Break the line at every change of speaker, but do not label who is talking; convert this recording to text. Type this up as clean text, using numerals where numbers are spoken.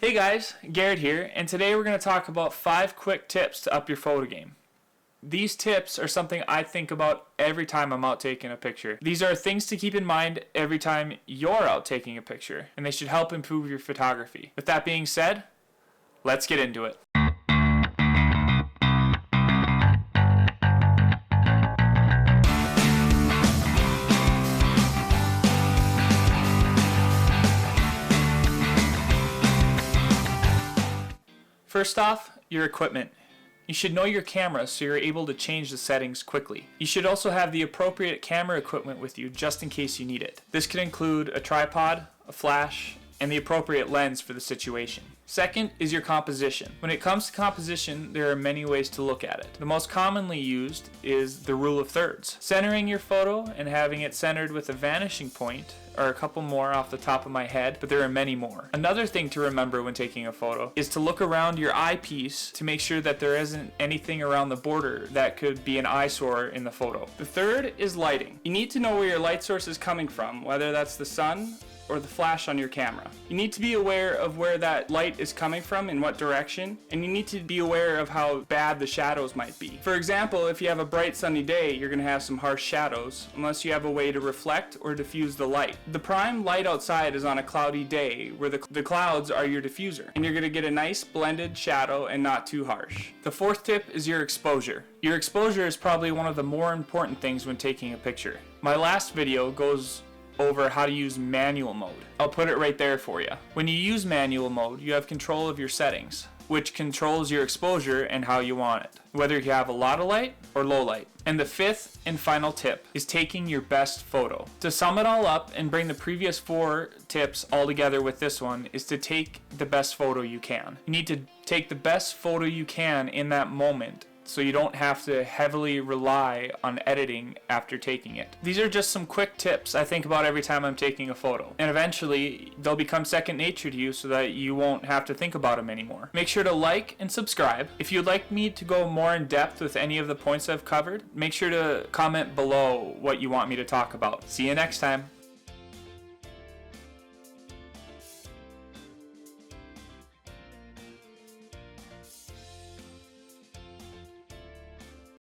Hey guys, Garrett here, and today we're going to talk about 5 quick tips to up your photo game. These tips are something I think about every time I'm out taking a picture. These are things to keep in mind every time you're out taking a picture, and they should help improve your photography. With that being said, let's get into it. First off, your equipment. You should know your camera so you're able to change the settings quickly. You should also have the appropriate camera equipment with you just in case you need it. This can include a tripod, a flash, and the appropriate lens for the situation. Second is your composition. When it comes to composition, there are many ways to look at it. The most commonly used is the rule of thirds. Centering your photo and having it centered with a vanishing point are a couple more off the top of my head, but there are many more. Another thing to remember when taking a photo is to look around your eyepiece to make sure that there isn't anything around the border that could be an eyesore in the photo. The third is lighting. You need to know where your light source is coming from, whether that's the sun or the flash on your camera. You need to be aware of where that light is coming from, in what direction, and you need to be aware of how bad the shadows might be. For example, if you have a bright sunny day, you're gonna have some harsh shadows, unless you have a way to reflect or diffuse the light. The prime light outside is on a cloudy day, where the clouds are your diffuser, and you're gonna get a nice blended shadow and not too harsh. The fourth tip is your exposure. Your exposure is probably one of the more important things when taking a picture. My last video goes over how to use manual mode. I'll put it right there for you. When you use manual mode, you have control of your settings, which controls your exposure and how you want it, whether you have a lot of light or low light. And the fifth and final tip is taking your best photo. To sum it all up and bring the previous 4 tips all together with this one is to take the best photo you can. You need to take the best photo you can in that moment, so you don't have to heavily rely on editing after taking it. These are just some quick tips I think about every time I'm taking a photo. And eventually, they'll become second nature to you so that you won't have to think about them anymore. Make sure to like and subscribe. If you'd like me to go more in depth with any of the points I've covered, make sure to comment below what you want me to talk about. See you next time.